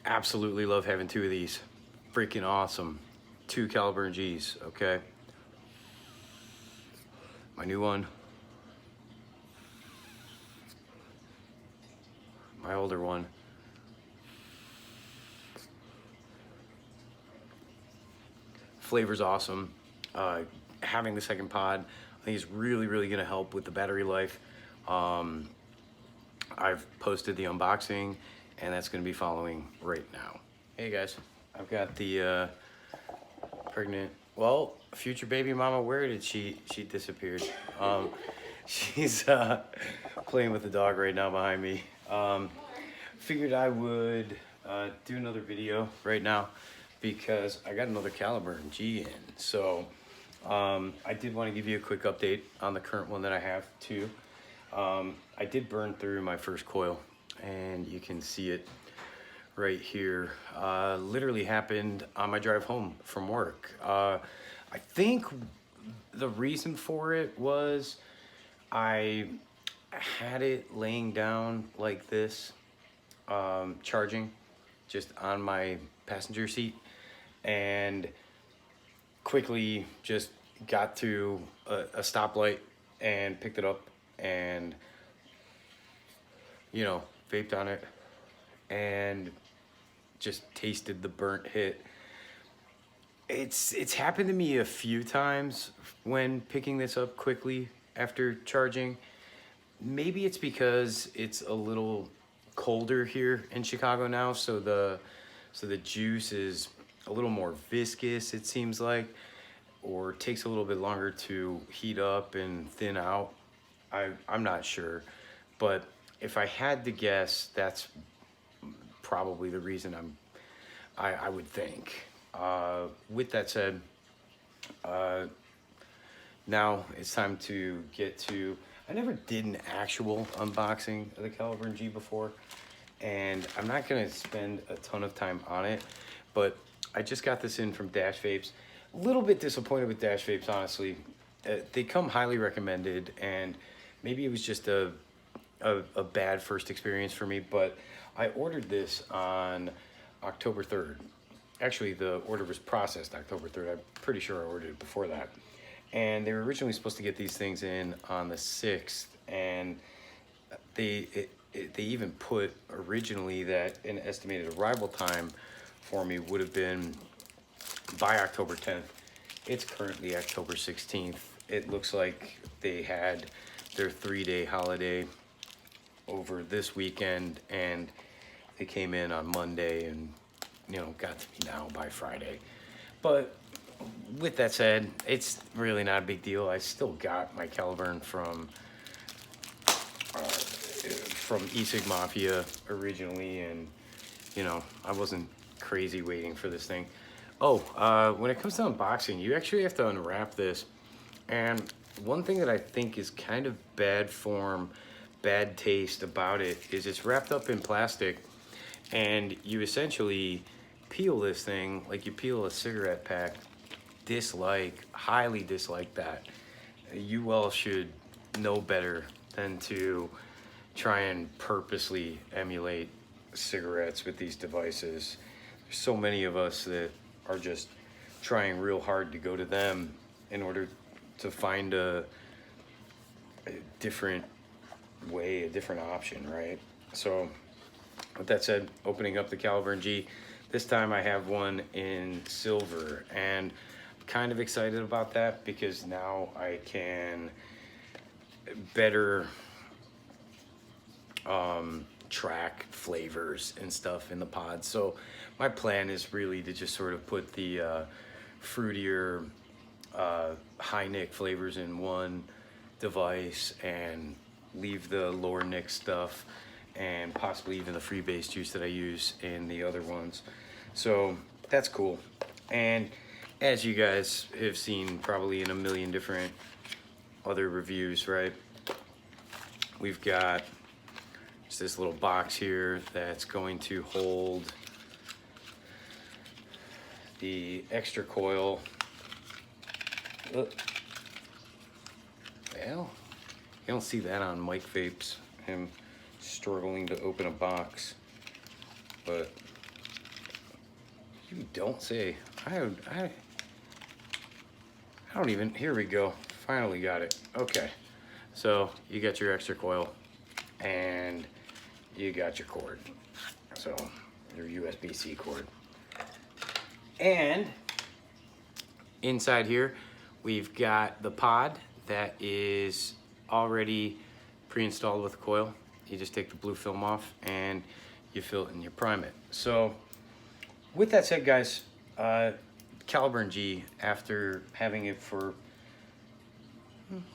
Absolutely love having two of these. Freaking awesome. Two Caliburn Gs, okay? My new one. My older one. Flavor's awesome. Having the second pod, I think is really gonna help with the battery life. I've posted the unboxing and that's gonna be following right now. Hey guys, I've got the pregnant, well, future baby mama. Where did she disappeared? She's playing with the dog right now behind me. Figured I would do another video right now because I got another Caliburn G in. So I did want to give you a quick update on the current one that I have too. I did burn through my first coil and you can see it right here. Literally happened on my drive home from work. I think the reason for it was I had it laying down like this, charging just on my passenger seat, and quickly just got to a stoplight and picked it up and, you know, vaped on it and just tasted the burnt hit. It's happened to me a few times when picking this up quickly after charging. Maybe it's because it's a little colder here in Chicago now, so the juice is a little more viscous, it seems like, or takes a little bit longer to heat up and thin out. I'm not sure, but if I had to guess, that's probably the reason I would think. With that said, now it's time to get to, I never did an actual unboxing of the Caliburn G before, and I'm not gonna spend a ton of time on it, but I just got this in from Dash Vapes. A little bit disappointed with Dash Vapes, honestly. They come highly recommended, and maybe it was just a bad first experience for me, but I ordered this on October 3rd. Actually, the order was processed October 3rd. I'm pretty sure I ordered it before that. And they were originally supposed to get these things in on the 6th, and they even put originally that an estimated arrival time for me would have been by October 10th. It's currently October 16th. It looks like they had their 3-day holiday over this weekend, and they came in on Monday and, you know, got to me now by Friday. But with that said, it's really not a big deal. I still got my Caliburn from E-Cig Mafia originally, and, you know, I wasn't crazy waiting for this thing. Oh, when it comes to unboxing, you actually have to unwrap this. And one thing that I think is kind of bad form, bad taste about it is it's wrapped up in plastic, and you essentially peel this thing like you peel a cigarette pack. Highly dislike that. You well should know better than to try and purposely emulate cigarettes with these devices. There's so many of us that are just trying real hard to go to them in order to find a different way, a different option, right? So with that said, opening up the Caliburn G, this time I have one in silver, and I'm kind of excited about that because now I can better track flavors and stuff in the pod. So my plan is really to just sort of put the fruitier high nic flavors in one device and leave the lower nic stuff and possibly even the freebase juice that I use in the other ones. So that's cool. And as you guys have seen probably in a million different other reviews, right, we've got just this little box here that's going to hold the extra coil. Well, you don't see that on Mike Vapes, him struggling to open a box, but You don't say. I don't even, here we go. Finally got it. Okay. So you got your extra coil and you got your cord. So your USB-C cord. And inside here, we've got the pod that is already pre-installed with the coil. You just take the blue film off and you fill it and you prime it. So with that said, guys, Caliburn G, after having it for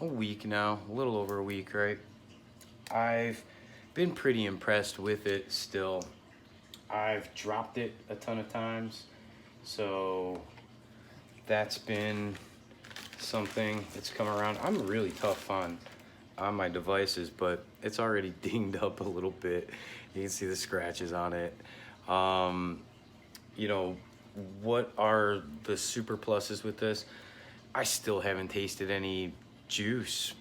a week now, a little over a week, right? I've been pretty impressed with it still. I've dropped it a ton of times, so that's been something that's come around. I'm really tough on my devices, but it's already dinged up a little bit. You can see the scratches on it. You know, what are the super pluses with this? I still haven't tasted any juice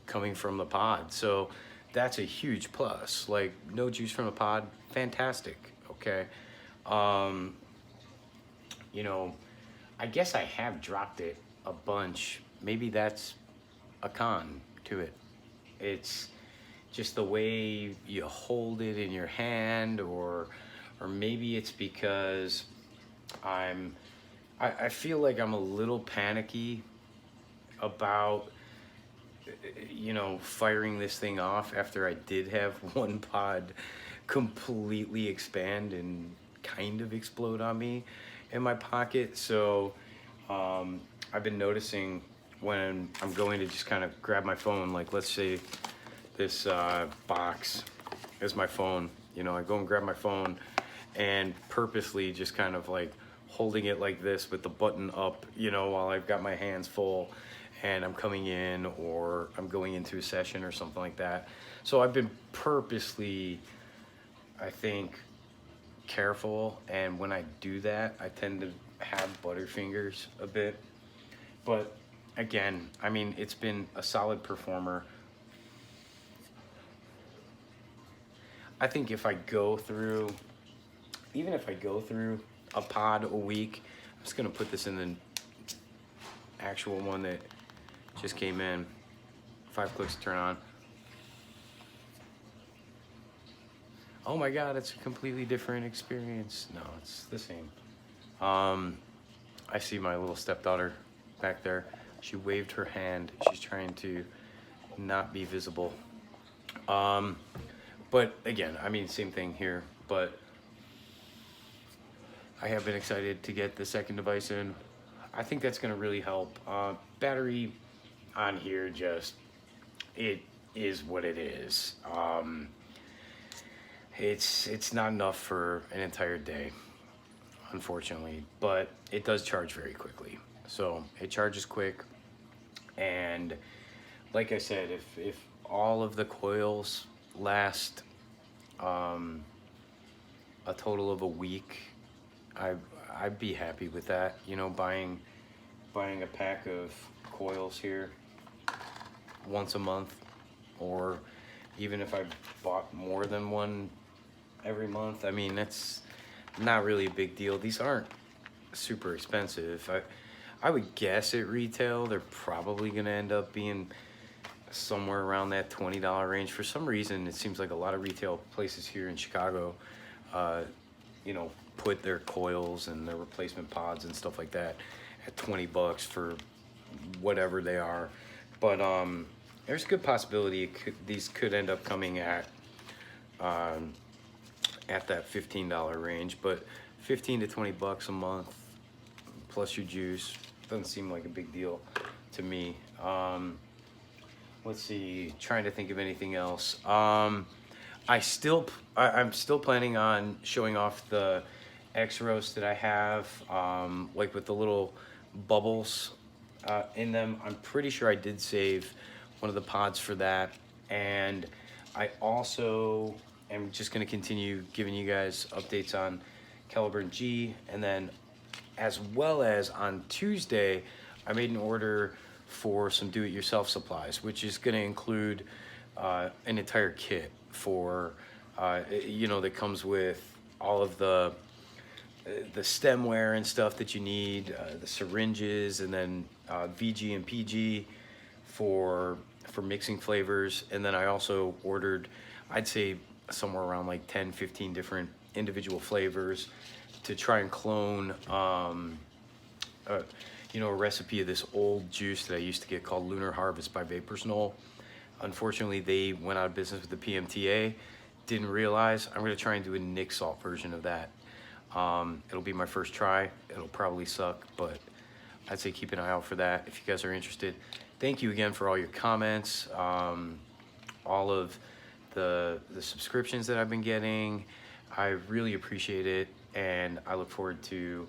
coming from the pod, so that's a huge plus. Like, no juice from the pod, fantastic. Okay. You know, I guess I have dropped it a bunch. Maybe that's a con to it. It's just the way you hold it in your hand, or maybe it's because I feel like I'm a little panicky about, you know, firing this thing off after I did have one pod completely expand and kind of explode on me in my pocket. So I've been noticing when I'm going to just kind of grab my phone, like let's say this box is my phone, you know, I go and grab my phone and purposely just kind of like holding it like this with the button up, you know, while I've got my hands full and I'm coming in or I'm going into a session or something like that. So I've been purposely, I think, careful, and when I do that, I tend to have butterfingers a bit. But again, I mean, it's been a solid performer. I think if I go through, even if I go through a pod a week, I'm just gonna put this in the actual one that just came in. 5 clicks to turn on. Oh my God, it's a completely different experience. No, it's the same. I see my little stepdaughter back there. She waved her hand. She's trying to not be visible. But again, I mean, same thing here, but I have been excited to get the second device in. I think that's gonna really help. Battery on here, just, it is what it is. It's not enough for an entire day, unfortunately, but it does charge very quickly. So it charges quick, and like I said, if all of the coils last a total of a week, I'd be happy with that. You know, buying a pack of coils here once a month, or even if I bought more than one every month, I mean, that's not really a big deal. These aren't super expensive. I would guess at retail they're probably gonna end up being somewhere around that $20 range. For some reason, it seems like a lot of retail places here in Chicago, you know, put their coils and their replacement pods and stuff like that at 20 bucks for whatever they are. But there's a good possibility these could end up coming at that $15 range, but 15 to 20 bucks a month plus your juice doesn't seem like a big deal to me. Let's see, trying to think of anything else. I'm still planning on showing off the X roast that I have, like with the little bubbles in them. I'm pretty sure I did save one of the pods for that, and I also am just going to continue giving you guys updates on Caliburn G, and then as well as on Tuesday, I made an order for some do-it-yourself supplies, which is going to include an entire kit for, you know, that comes with all of the the stemware and stuff that you need, the syringes, and then VG and PG for mixing flavors. And then I also ordered, I'd say somewhere around like 10, 15 different individual flavors to try and clone, you know, a recipe of this old juice that I used to get called Lunar Harvest by Vaporsnol. Unfortunately, they went out of business with the PMTA. Didn't realize. I'm gonna try and do a Nick salt version of that. It'll be my first try. It'll probably suck, but I'd say keep an eye out for that if you guys are interested. Thank you again for all your comments, all of the subscriptions that I've been getting. I really appreciate it, and I look forward to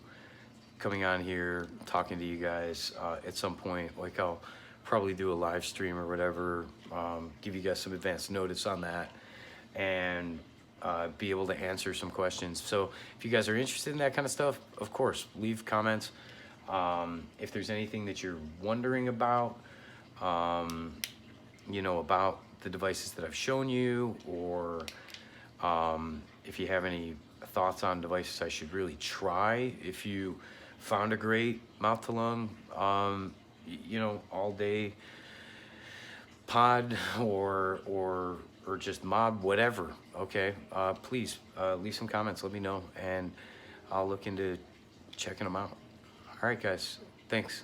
coming on here, talking to you guys at some point. Like, I'll probably do a live stream or whatever, give you guys some advance notice on that, and be able to answer some questions. So if you guys are interested in that kind of stuff, of course, leave comments. If there's anything that you're wondering about, you know, about the devices that I've shown you, or if you have any thoughts on devices I should really try, if you found a great mouth to lung, you know, all day pod or just mob, whatever, okay, please leave some comments, let me know, and I'll look into checking them out. All right, guys, thanks.